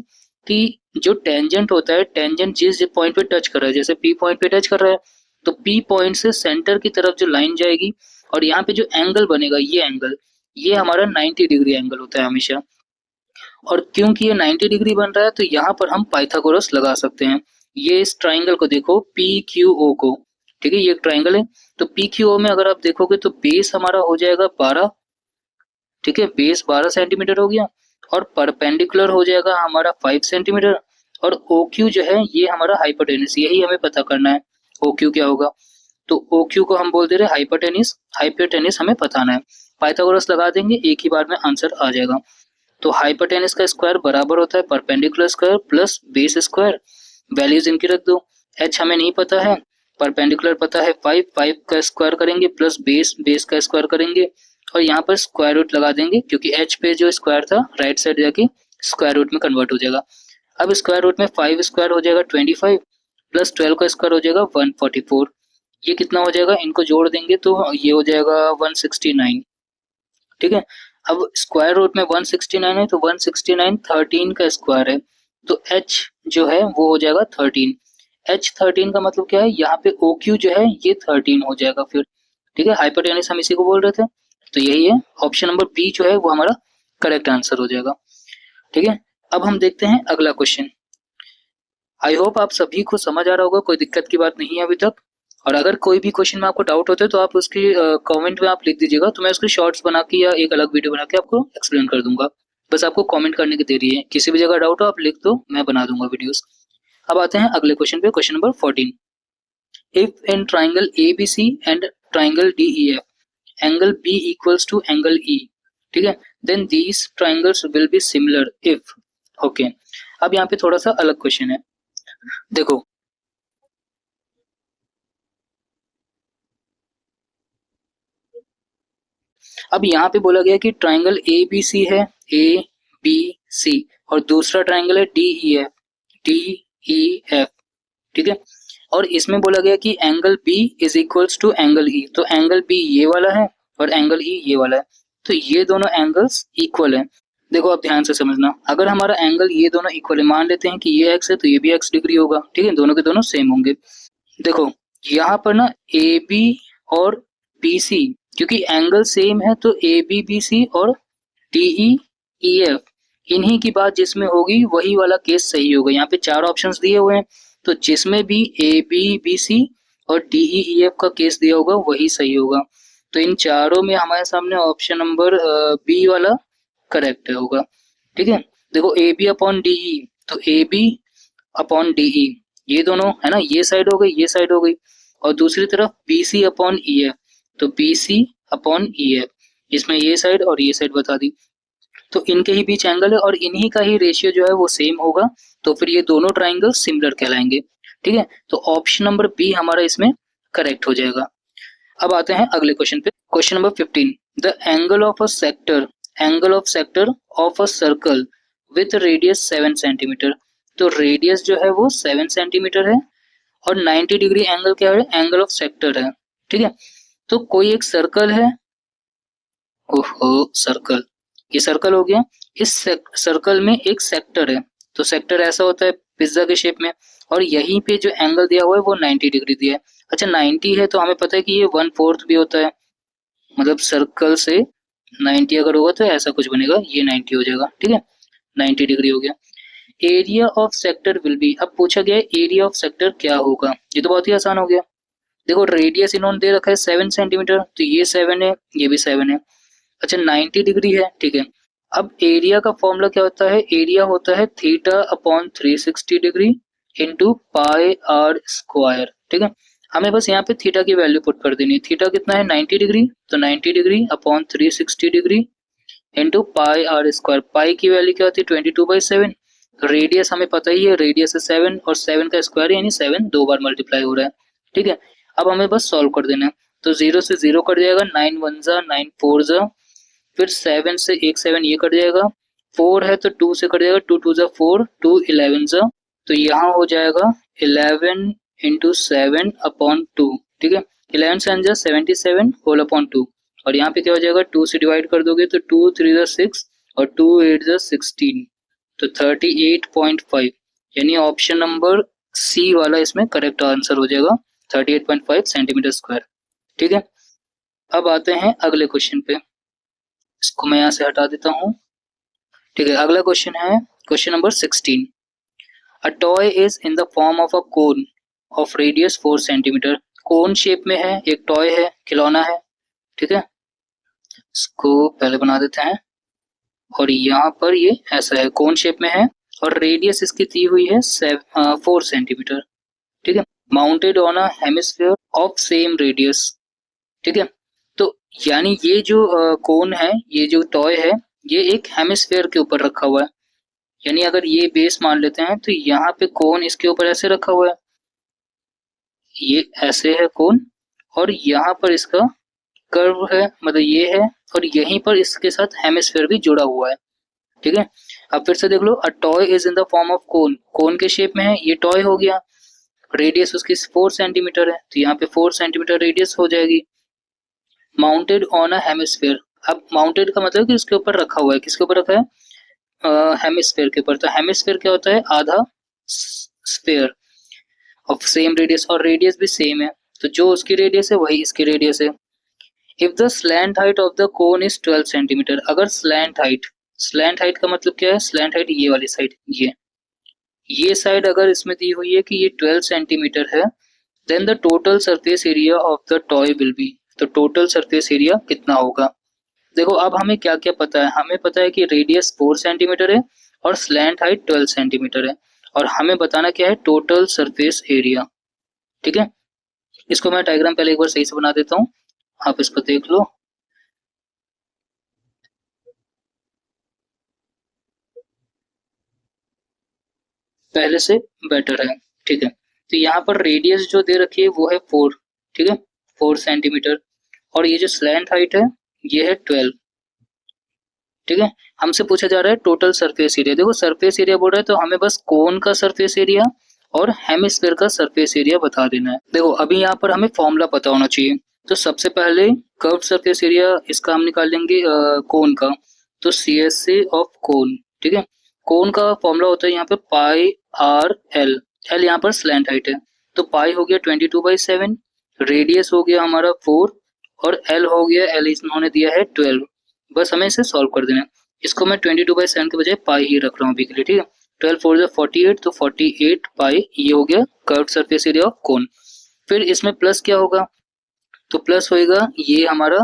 Speaker 1: कि जो टेंजेंट होता है, टेंजेंट जिस पॉइंट पे टच कर रहा है, जैसे पी पॉइंट पे टच कर रहा है तो पी पॉइंट से सेंटर की तरफ जो लाइन जाएगी और यहाँ पे जो एंगल बनेगा, ये एंगल, ये हमारा 90 डिग्री एंगल होता है हमेशा। और क्योंकि ये 90 डिग्री बन रहा है तो यहाँ पर हम पाइथागोरस लगा सकते हैं। ये इस ट्राइंगल को देखो, पी क्यू ओ को, ठीक है, ये एक ट्राइंगल है। तो पी क्यू ओ में अगर आप देखोगे तो बेस हमारा हो जाएगा 12, ठीक है, बेस 12 सेंटीमीटर हो गया और परपेंडिकुलर हो जाएगा हमारा 5 सेंटीमीटर। और ओ क्यू जो है ये हमारा हाइपोटेनिस, यही हमें पता करना है ओ क्यू क्या होगा। तो ओ क्यू को हम बोल दे रहे हैं हाइपोटेनिस, हाइपोटेनिस हमें बताना है। पाइथागोरस लगा देंगे, एक ही बार में आंसर आ जाएगा। तो हाइपोटेनिस का स्क्वायर बराबर होता है perpendicular square plus base square. Values इनकी रख दो। एच हमें नहीं पता है, परपेंडिकुलर पता है 5, 5 का स्क्वायर करेंगे प्लस बेस, बेस का स्क्वायर करेंगे और यहाँ पर स्क्वायर रूट लगा देंगे क्योंकि एच पे जो स्क्वायर था राइट साइड जाके स्क्वायर रूट में कन्वर्ट हो जाएगा। अब स्क्वायर रूट में 5 स्क्वायर हो जाएगा 25 प्लस 12 का स्क्वायर हो जाएगा 144। ये कितना हो जाएगा, इनको जोड़ देंगे तो ये हो जाएगा 169, ठीक है। अब स्क्वायर रूट में 169 है तो 169 13 का स्क्वायर है, तो h जो है वो हो जाएगा 13। h 13 का मतलब क्या है, यहाँ पे ओ क्यू जो है ये 13 हो जाएगा फिर, ठीक है। हाइपोटेनिस हम इसी को बोल रहे थे, तो यही है ऑप्शन नंबर बी जो है वो हमारा करेक्ट आंसर हो जाएगा, ठीक है। अब हम देखते हैं अगला क्वेश्चन। आई होप आप सभी को समझ आ रहा होगा, कोई दिक्कत की बात नहीं है अभी तक। और अगर कोई भी क्वेश्चन में आपको डाउट होता है तो आप उसकी कमेंट में आप लिख दीजिएगा, तो मैं उसके शॉर्ट्स बना के या एक अलग वीडियो बना के आपको एक्सप्लेन कर दूंगा। बस आपको कमेंट करने की देरी है, किसी भी जगह डाउट हो आप लिख दो, मैं बना दूंगा वीडियोस। अब आते हैं अगले क्वेश्चन पे, question number 14। If in triangle A B C and triangle D E F angle B equals to angle E, ठीक है, then these triangles will be similar if, okay. अब यहाँ पे थोड़ा सा अलग क्वेश्चन है, देखो अब यहाँ पे बोला गया कि ट्राइंगल ए बी सी है, ए बी सी, और दूसरा ट्राइंगल है D E F, D E F, ठीक है। और इसमें बोला गया कि angle B is equals to angle E, तो एंगल बी ये वाला है और एंगल ई ये वाला है, तो ये दोनों एंगल्स इक्वल है। देखो आप ध्यान से समझना, अगर हमारा एंगल ये दोनों इक्वल है, मान लेते हैं कि ये एक्स है तो ये भी एक्स डिग्री होगा, ठीक है, दोनों के दोनों सेम होंगे। देखो यहाँ पर ना ए बी और बी सी, क्योंकि एंगल सेम है तो ए बी बी सी और डी ई एफ, इन्हीं की बात जिसमें होगी वही वाला केस सही होगा। यहाँ पे 4 ऑप्शंस दिए हुए हैं, तो जिसमें भी ए बी बी सी और डी ई एफ का केस दिया होगा वही सही होगा। तो इन चारों में हमारे सामने ऑप्शन नंबर बी वाला करेक्ट होगा, ठीक है। देखो A B upon D E, तो A B upon D E, ये दोनों है ना, ये साइड हो गई, ये साइड हो गई, और दूसरी तरफ B C upon E F, तो B C upon E F, इसमें ये साइड और ये साइड बता दी, तो इनके ही बीच एंगल है और इन्हीं का ही रेशियो जो है वो सेम होगा, तो फिर ये दोनों ट्राइंगल सिमिलर कहलाएंगे, ठीक है। तो ऑप्शन नंबर बी हमारा इसमें करेक्ट हो जाएगा। अब आते हैं अगले क्वेश्चन पे, question number 15। The angle of a sector, angle of sector of a circle with radius 7 centimetre, तो रेडियस जो है वो 7 सेंटीमीटर है और 90 डिग्री एंगल क्या है, एंगल ऑफ सेक्टर है, ठीक है। तो कोई एक सर्कल है, ओहो सर्कल, ये सर्कल हो गया, इस सर्कल में एक सेक्टर है, तो सेक्टर ऐसा होता है पिज्जा के शेप में, और यहीं पे जो एंगल दिया हुआ है वो 90 डिग्री दिया है। अच्छा 90 है तो हमें पता है कि ये 1/4 भी होता है, मतलब सर्कल से 90 अगर होगा तो ऐसा कुछ बनेगा, ये 90 हो जाएगा, ठीक है, 90 डिग्री हो गया। Area of sector will be, अब पूछा गया है एरिया ऑफ सेक्टर क्या होगा, ये तो बहुत ही आसान हो गया। देखो रेडियस इन्होंने दे रखा है 7 सेंटीमीटर, तो ये 7 है, ये भी 7 है। अच्छा 90 डिग्री है, ठीक है। अब एरिया का फॉर्मूला क्या होता है, एरिया होता है theta upon 360 degree into pi are square, ठीक है। हमें बस यहाँ पे थीटा की वैल्यू पुट कर देनी है, थीटा कितना है 90 डिग्री, तो 90 degree upon 360 degree into pi are square, pi की वैल्यू क्या होती है 22/7, रेडियस हमें पता ही है, रेडियस है 7 और 7 का स्क्वायर यानी 7 दो बार मल्टीप्लाई हो रहा है, ठीक है। अब हमें बस सॉल्व कर देना है, तो 0 से 0 कट जाएगा, 9 1 जा 9 4 जा, फिर 7 से एक 7 ये कट जाएगा, 4 है तो 2 से कट जाएगा, 2 2 जा 4, 2 11 जा, तो यहाँ हो जाएगा 11 इंटू 7 अपॉन 2, ठीक है। 11 7 जा 77 होल अपॉन 2, और यहाँ पे क्या हो जाएगा, 2 से डिवाइड कर दोगे तो 2 3 जा 6 और 2 8 जा 16, तो 38.5, यानी ऑप्शन नंबर सी वाला इसमें करेक्ट आंसर हो जाएगा, 38.5 सेंटीमीटर स्क्वायर, ठीक है। अब आते हैं अगले क्वेश्चन पे, इसको मैं यहाँ से हटा देता हूँ, ठीक है। अगला क्वेश्चन है question number 16। A toy is in the form of a cone of radius 4 centimetre, cone shape में है, एक टॉय है, खिलौना है, ठीक है। इसको पहले बना देते हैं, और यहाँ पर ये ऐसा है, कोन शेप में है और रेडियस इसकी दी हुई है 4 सेंटीमीटर, ठीक है। Mounted on a hemisphere of same radius, ठीक है। तो यानी ये जो कोन है, ये जो टॉय है, ये एक हेमिस्फीयर के ऊपर रखा हुआ है, यानी अगर ये बेस मान लेते हैं तो यहाँ पे कोन इसके ऊपर ऐसे रखा हुआ है, ये ऐसे है कोन, और यहाँ पर इसका कर्व है, मतलब ये है, और यहीं पर इसके साथ हेमिस्फीयर भी जुड़ा हुआ है, ठीक है। अब फिर से देख लो, a toy is in the form of cone, cone के शेप में है, ये टॉय हो गया, रेडियस उसकी 4 सेंटीमीटर है, तो यहाँ पे 4 सेंटीमीटर रेडियस हो जाएगी। माउंटेड ऑन अ हेमिस्फीयर, अब माउंटेड का मतलब कि इसके ऊपर रखा हुआ है, किसके ऊपर रखा है, हेमिस्फीयर के ऊपर। तो हेमिस्फीयर क्या होता है, आधा स्फीयर ऑफ सेम रेडियस, और रेडियस भी सेम है, तो जो उसकी रेडियस है वही इसकी रेडियस है। If the slant height of the cone is 12 centimetre, अगर स्लैंट हाइट का मतलब क्या है, स्लैंट हाइट ये वाली साइड, ये साइड अगर इसमें दी हुई है कि ये 12 सेंटीमीटर है, then the total surface area of the toy will be, तो टोटल सरफेस एरिया कितना होगा। देखो अब हमें क्या क्या पता है, हमें पता है कि रेडियस 4 सेंटीमीटर है और स्लैंट हाइट 12 सेंटीमीटर है, और हमें बताना क्या है, टोटल सरफेस एरिया, ठीक है। इसको मैं डायग्राम पहले एक बार सही से बना देता हूँ, आप इसको देख लो। पहले से बेटर है, ठीक है। तो यहाँ पर रेडियस जो दे रखी है वो है 4, ठीक है, 4 सेंटीमीटर, और ये जो स्लैंट हाइट है ये है 12, ठीक है। हमसे पूछा जा रहा है टोटल सरफेस एरिया, देखो सरफेस एरिया बोल रहा है तो हमें बस कोन का सरफेस एरिया और हेमिस्फीयर का सरफेस एरिया बता देना है। देखो अभी यहाँ पर हमें फॉर्मूला पता होना चाहिए, तो सबसे पहले कर्व सरफेस एरिया इसका हम निकाल लेंगे कोन का, तो CSA ऑफ कोन, ठीक है। कोन का फॉर्मूला होता है यहाँ पे पाई आर एल, एल यहाँ पर स्लैंट हाइट है, तो पाई हो गया 22/7, रेडियस हो गया हमारा 4, और एल हो गया, एल इन्होंने दिया है 12, बस हमें इसे सॉल्व कर देना है। इसको मैं 22/7 के बजाय पाई ही रख रहा हूँ अभी के लिए, ठीक है। 12 4 जा 48, तो 48 पाई, ये हो गया curve surface area of cone. फिर इसमें प्लस क्या होगा, तो प्लस होएगा ये हमारा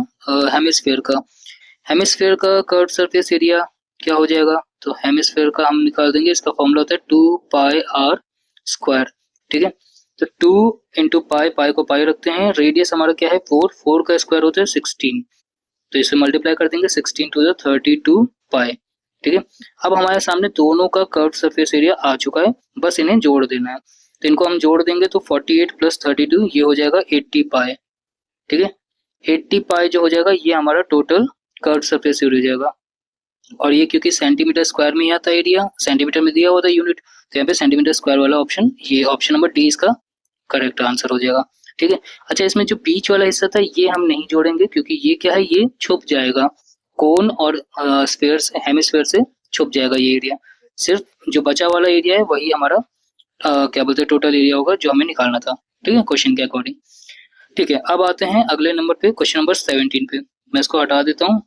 Speaker 1: हेमिस्फीयर का, हेमिस्फीयर का कर्व सरफेस एरिया क्या हो जाएगा, तो हेमिस्फीयर का हम निकाल देंगे, इसका फॉर्मूला होता है 2 पाई आर स्क्वायर, ठीक है। तो 2 इंटू पाई, पाई को पाई रखते हैं, रेडियस हमारा क्या है 4, 4 का स्क्वायर होता है 16, तो इसे मल्टीप्लाई कर देंगे, 16 टू 32 पाई, ठीक है। अब हमारे सामने दोनों का कर्व सरफेस एरिया आ चुका है, बस इन्हें जोड़ देना है, तो इनको हम जोड़ देंगे तो 48 प्लस 32 ये हो जाएगा 80 पाई, ठीक है। 80 पाई जो हो जाएगा ये हमारा टोटल कर्व सरफेस एरिया हो जाएगा, और ये क्योंकि सेंटीमीटर स्क्वायर में ही आता है एरिया, सेंटीमीटर में दिया हुआ था यूनिट, तो यहाँ पे सेंटीमीटर स्क्वायर वाला ऑप्शन, ये ऑप्शन नंबर डी इसका करेक्ट आंसर हो जाएगा, ठीक है। अच्छा इसमें जो बीच वाला हिस्सा था ये हम नहीं जोड़ेंगे, क्योंकि ये क्या है, ये छुप जाएगा, कोन और स्फीयर से, हेमिस्फीयर से छुप जाएगा ये एरिया, सिर्फ जो बचा वाला एरिया है वही हमारा क्या बोलते हैं टोटल एरिया होगा जो हमें निकालना था, ठीक है, क्वेश्चन के अकॉर्डिंग। ठीक है, अब आते हैं अगले नंबर पे, क्वेश्चन नंबर 17 पे, मैं इसको हटा देता हूँ।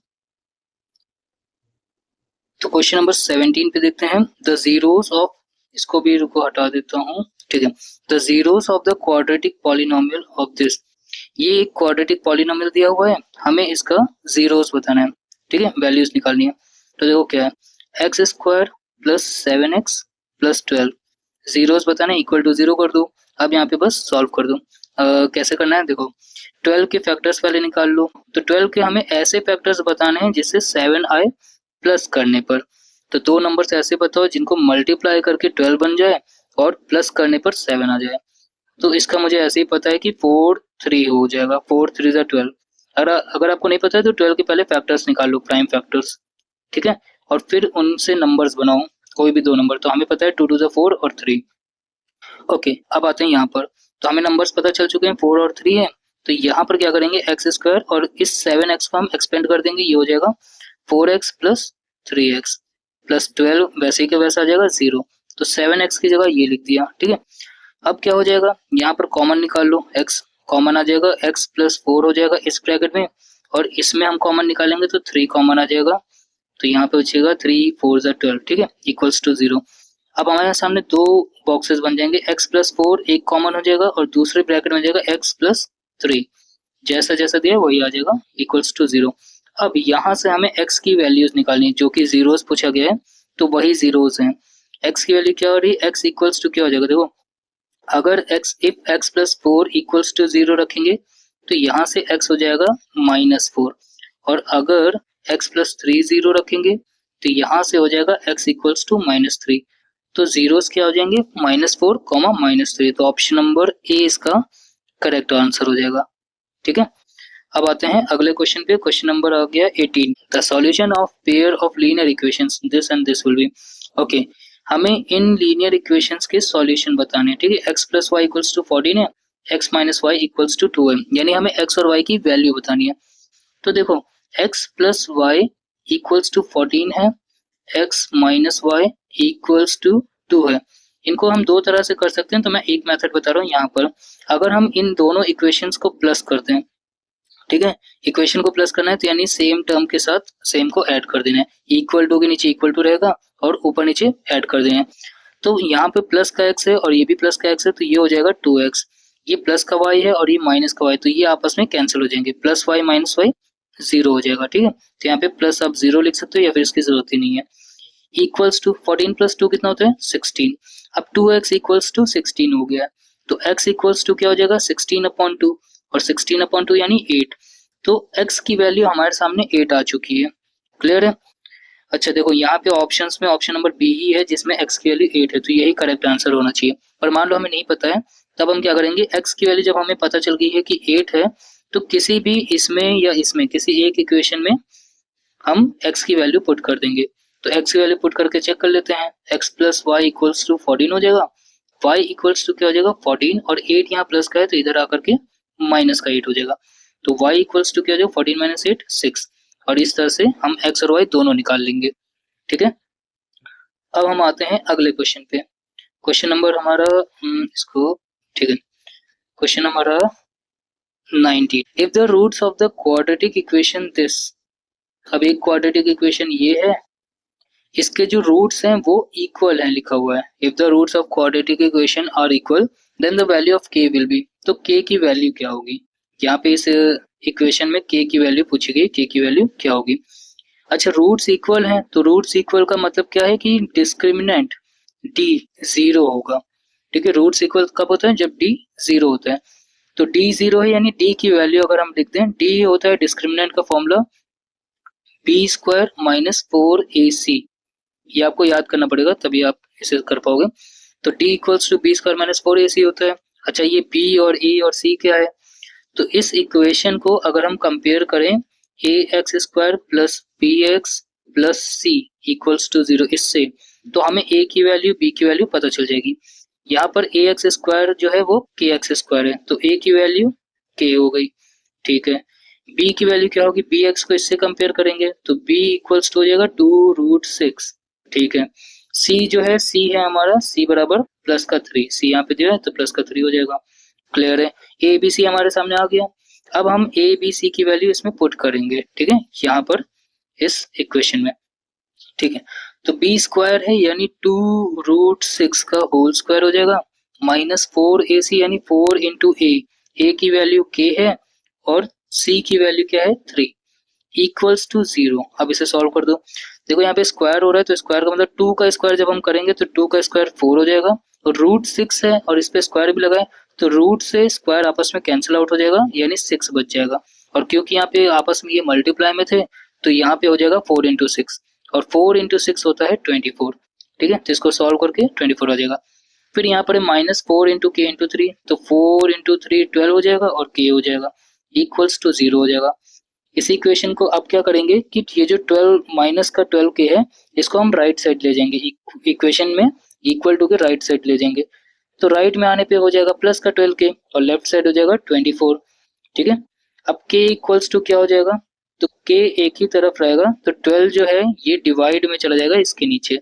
Speaker 1: तो क्वेश्चन नंबर 17 पे देखते हैं, द जीरोस ऑफ, इसको भी रुको हटा देता हूँ, ठीक है। The zeros of the quadratic polynomial of this, ये एक क्वाड्रेटिक पॉलिनोमियल दिया हुआ है, हमें इसका जीरोस बताना है, ठीक है, वैल्यूज निकालनी है। तो देखो क्या है, x square plus 7x plus 12, zeros बताना है, इक्वल टू 0 कर दो। अब यहाँ पे बस सॉल्व कर दो। कैसे करना है, देखो 12 के फैक्टर्स पहले निकाल लो, तो 12 के हमें ऐसे फैक्टर्स बताने हैं जिससे 7 आए प्लस करने पर, तो दो नंबर्स ऐसे बताओ जिनको मल्टीप्लाई करके 12 बन जाए और प्लस करने पर 7 आ जाए। तो इसका मुझे ऐसे ही पता है कि 4 3 हो जाएगा, 4 3 जा 12। अगर आपको नहीं पता है तो 12 के पहले फैक्टर्स निकाल लो, प्राइम फैक्टर्स, ठीक है। और फिर उनसे नंबर्स बनाओ, कोई भी दो नंबर। तो हमें पता है 2 to the 4 और 3। ओके, अब आते हैं यहाँ पर। तो हमें नंबर्स पता चल चुके हैं, 4 और 3 है। तो यहाँ पर क्या करेंगे, एक्स स्क्वायर और इस 7x को हम एक्सपेंड कर देंगे, ये हो जाएगा 4x प्लस 3x प्लस 12, वैसे ही का वैसा आ जाएगा 0। तो 7x की जगह ये लिख दिया, ठीक है। अब क्या हो जाएगा, यहाँ पर कॉमन निकाल लो, x कॉमन आ जाएगा, x प्लस 4 हो जाएगा इस ब्रैकेट में, और इसमें हम कॉमन निकालेंगे तो 3 कॉमन आ जाएगा। तो यहाँ पे बचेगा 3 4 12, ठीक है, इक्वल्स टू 0। अब हमारे सामने दो बॉक्सेस बन जाएंगे, x प्लस 4 एक कॉमन हो जाएगा और दूसरे ब्रैकेट में जाएगा x प्लस 3, जैसा जैसा दिया वही आ जाएगा, इक्वल्स टू 0। अब यहाँ से हमें x की वैल्यूज निकालनी है, जो कि जीरोस पूछा गया है, तो वही जीरोस हैं। x की वैल्यू क्या हो रही है, x इक्वल्स टू क्या हो जाएगा, देखो अगर x if x plus 4 equals to 0 रखेंगे तो यहाँ से x हो जाएगा -4, और अगर x प्लस 3 0 रखेंगे तो यहाँ से हो जाएगा x इक्वल्स टू -3। तो जीरोस क्या हो जाएंगे, -4, -3। तो ऑप्शन नंबर ए इसका करेक्ट आंसर हो जाएगा, ठीक है। अब आते हैं अगले क्वेश्चन पे। क्वेश्चन नंबर आ गया 18। The solution of pair of linear equations this and this will be. Okay, हमें इन लीनियर इक्वेशंस के सॉल्यूशन बताने हैं, ठीक है। x plus Y equals to 14 है, x minus Y equals to 2 है, यानी हमें x और y की वैल्यू बतानी है। तो देखो x plus Y equals to 14 है, x minus Y equals to 2 है। इनको हम दो तरह से कर सकते हैं, तो मैं एक मेथड बता रहा हूँ यहाँ पर। अगर हम इन दोनों इक्वेशंस को प्लस करते हैं, ठीक है, इक्वेशन को प्लस करना है तो यानी सेम टर्म के साथ सेम को ऐड कर देना है, इक्वल टू के नीचे इक्वल टू रहेगा और ऊपर नीचे ऐड कर देना है। तो यहाँ पे प्लस का x है और ये भी प्लस का x है, तो ये हो जाएगा 2x, ये प्लस का y है और ये माइनस का y, तो ये आपस में कैंसिल हो जाएंगे, प्लस y माइनस y 0 हो जाएगा, ठीक है। तो यहाँ पे प्लस आप 0 लिख सकते हो या फिर इसकी जरूरत ही नहीं है। इक्वल्स टू 14 प्लस 2 कितना होता है, 16। अब 2x इक्वल्स टू 16 हो गया, तो x इक्वल्स टू क्या हो जाएगा, 16/2, और 16/2 यानी 8। तो x की वैल्यू हमारे सामने 8 आ चुकी है, क्लियर है। अच्छा देखो यहाँ पे ऑप्शंस में ऑप्शन नंबर बी ही है जिसमें x की वैल्यू 8 है, तो यही करेक्ट आंसर होना चाहिए। पर मान लो हमें नहीं पता है, तब हम क्या करेंगे, x की वैल्यू जब हमें पता चल गई है कि 8 है, तो किसी भी इसमें या इसमें किसी एक इक्वेशन में हम x की वैल्यू पुट कर देंगे। तो x की वैल्यू पुट करके चेक कर लेते हैं, x plus Y equals to 14 हो जाएगा, y इक्वल्स टू क्या हो जाएगा 14, और 8 यहाँ प्लस का है तो इधर आकर के माइनस का 8 हो जाएगा। तो y इक्वल्स टू क्या हो जाएगा 14 माइनस 8 6, और इस तरह से हम x और y दोनों निकाल लेंगे, ठीक है। अब हम आते हैं अगले क्वेश्चन पे। क्वेश्चन नंबर हमारा इसको, ठीक है, क्वेश्चन हमारा 19। If the roots of the quadratic equation this, अब एक क्वाड्रेटिक इक्वेशन ये है, इसके जो रूट्स हैं वो इक्वल हैं लिखा हुआ है। If the roots of quadratic equation are equal then the value of k will be. तो k की वैल्यू क्या होगी, यहाँ पे इस इक्वेशन में k की वैल्यू पूछी गई, k की वैल्यू क्या होगी। अच्छा रूट्स इक्वल हैं, तो रूट्स इक्वल का मतलब क्या है कि डिस्क्रिमिनेंट d 0 होगा, ठीक है। रूट्स इक्वल कब होता है, जब d 0 होता है। तो d 0 है यानी d की वैल्यू अगर हम लिखते हैं, d होता है डिस्क्रिमिनेंट का फॉर्मूला b² माइनस 4ac, ये आपको याद करना पड़ेगा तभी आप इसे कर पाओगे। तो d equals to b² minus 4ac होता है। अच्छा ये b और e और c क्या है, तो इस इक्वेशन को अगर हम कंपेयर करें ax² plus bx plus c equals to 0 इससे, तो हमें a की वैल्यू b की वैल्यू पता चल जाएगी। यहाँ पर ax² जो है वो kx² है, तो a की वैल्यू k हो गई, ठीक है। b की वैल्यू क्या होगी, bx को इससे कंपेयर करेंगे तो b इक्वल्स टू हो जाएगा 2√6, ठीक है। c जो है c है हमारा, c बराबर प्लस का 3, c यहाँ पे दिया है तो प्लस का 3 हो जाएगा, क्लियर है। a b c हमारे सामने आ गया। अब हम a b c की वैल्यू इसमें पुट करेंगे, ठीक है, यहाँ पर इस इक्वेशन में, ठीक है। तो b² है यानी 2√6 का होल स्क्वायर हो जाएगा, माइनस 4ac यानी 4 इंटू a की वैल्यू k है और c की वैल्यू क्या है 3, इक्वल्स टू 0। अब इसे सॉल्व कर दो, देखो यहाँ पे स्क्वायर हो रहा है तो स्क्वायर का मतलब 2 का स्क्वायर जब हम करेंगे तो 2 का स्क्वायर 4 हो जाएगा, और √6 है और इस पे स्क्वायर भी लगा है तो रूट से स्क्वायर आपस में कैंसिल आउट हो जाएगा यानी 6 बच जाएगा। और क्योंकि यहाँ पे आपस में ये मल्टीप्लाई में थे तो यहाँ पे हो जाएगा 4 इंटू 6, और 4 इंटू 6 होता है 24, ठीक है। तो इसको सॉल्व करके 24 आ जाएगा। फिर यहाँ पर -4 इंटू k इंटू 3, तो 4 इंटू 3 12 हो जाएगा और k हो जाएगा, इक्वल्स टू 0 हो जाएगा। इस इक्वेशन को आप क्या करेंगे कि ये जो 12 माइनस का 12k है इसको हम राइट साइड ले जाएंगे, इक्वेशन में इक्वल टू के राइट साइड ले जाएंगे। तो राइट में आने पे हो जाएगा प्लस का 12k और लेफ्ट साइड हो जाएगा 24। ठीक है, अब k इक्वल्स टू क्या हो जाएगा, तो k एक ही तरफ रहेगा तो 12 जो है ये डिवाइड में चला जाएगा इसके नीचे।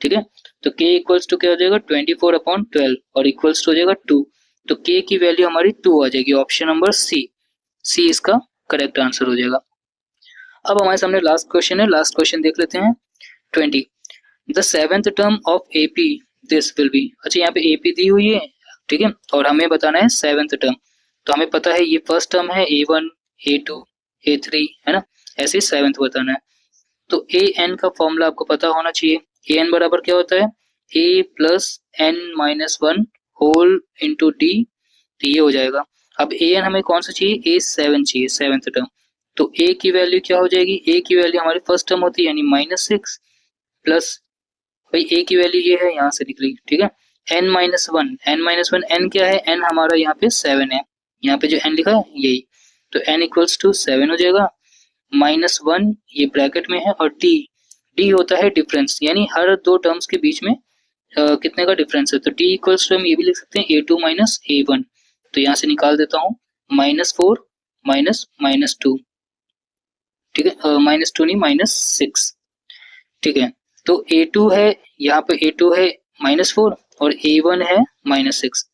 Speaker 1: ठीक है, तो k इक्वल्स टू क्या हो जाएगा 24/12 और इक्वल्स टू हो जाएगा 2। तो k की वैल्यू हमारी 2 आ जाएगी, ऑप्शन नंबर सी इसका करेक्ट आंसर हो जाएगा। अब हमारे सामने लास्ट क्वेश्चन है, लास्ट क्वेश्चन देख लेते हैं। 20 the seventh term of AP this will B. अच्छा, यहाँ पे एपी दी हुई है, ठीक है, और हमें बताना है सेवेंथ टर्म। तो हमें पता है ये फर्स्ट टर्म है A1 A2 A3 है ना, ऐसे ही सेवेंथ बताना है। तो ए एन का फॉर्मूला आपको पता होना चाहिए। ए एन बराबर क्या होता है, a plus n minus 1 whole into d, तो ये हो जाएगा। अब ए एन हमें कौन सा चाहिए, A7 चाहिए, सेवेंथ टर्म। तो a की वैल्यू क्या हो जाएगी, a की वैल्यू हमारी फर्स्ट टर्म होती है यानी -6 प्लस, भाई a की वैल्यू ये है यहाँ से निकली, ठीक है, n-1, n-1 n क्या है, n हमारा यहाँ पे 7 है, यहाँ पे जो n लिखा है यही, तो n इक्वल्स टू 7 हो जाएगा। -1 ये ब्रैकेट में है और डी होता है डिफरेंस, यानी हर दो टर्म्स के बीच में कितने का डिफरेंस है। तो डी इक्वल्स टू हम ये भी लिख सकते हैं A2 माइनस A1, तो यहाँ से निकाल देता हूँ -4 माइनस 2, ठीक है, -2 नहीं -6, ठीक है। तो A2 है, यहाँ पे A2 है -4 और A1 है -6,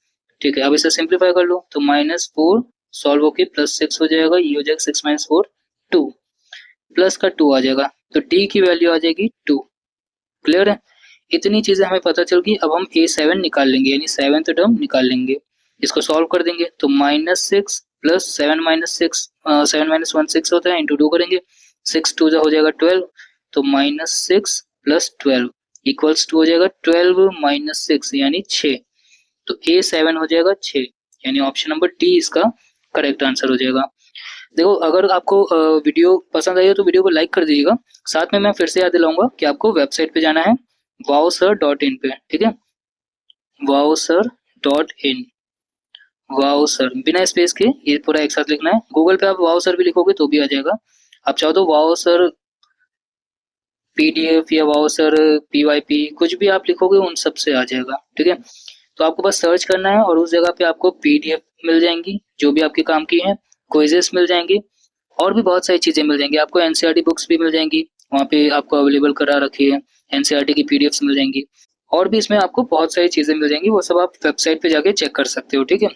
Speaker 1: ठीक है। अब इसे सिंप्लीफाई कर लो तो -4 सॉल्व होके +6 हो जाएगा, ये हो जाएगा 6 - 4 2, प्लस का 2 आ जाएगा, तो D की वैल्यू आ जाएगी 2। क्लियर है, इतनी चीजें हमें पता चल गई। अब हम A7 निकाल लेंगे, यानी सेवेंथ टर्म निकाल लेंगे। इसको सॉल्व कर देंगे तो -6 प्लस 7 - 1 6 होता है, इंटू 2 करेंगे, 6 2 हो जाएगा 12, तो -6 प्लस 12 इक्वल्स टू हो जाएगा 12 - 6 यानी 6, तो A7 हो जाएगा 6, यानी ऑप्शन नंबर डी इसका करेक्ट आंसर हो जाएगा। देखो, अगर आपको वीडियो पसंद आई हो तो वीडियो को लाइक कर दीजिएगा। साथ में मैं फिर से याद दिलाऊंगा कि आपको वेबसाइट पे जाना है wowsir.in पे, ठीक है, wowsir.in, वाओसर बिना स्पेस के ये पूरा एक साथ लिखना है। गूगल पे आप वाओसर भी लिखोगे तो भी आ जाएगा, आप चाहो तो वाओसर PDF या वाओसर PYP कुछ भी आप लिखोगे उन सब से आ जाएगा, ठीक है। तो आपको बस सर्च करना है और उस जगह पे आपको PDF मिल जाएंगी जो भी आपके काम की हैं, क्विजेस मिल जाएंगे और भी बहुत सारी चीजें मिल जाएंगी। आपको NCERT बुक्स भी मिल जाएंगी, वहाँ पे आपको अवेलेबल करा रखी है, NCERT की PDFs मिल जाएंगी और भी इसमें आपको बहुत सारी चीजें मिल जाएंगी, वो सब आप वेबसाइट पे जाके चेक कर सकते हो, ठीक है।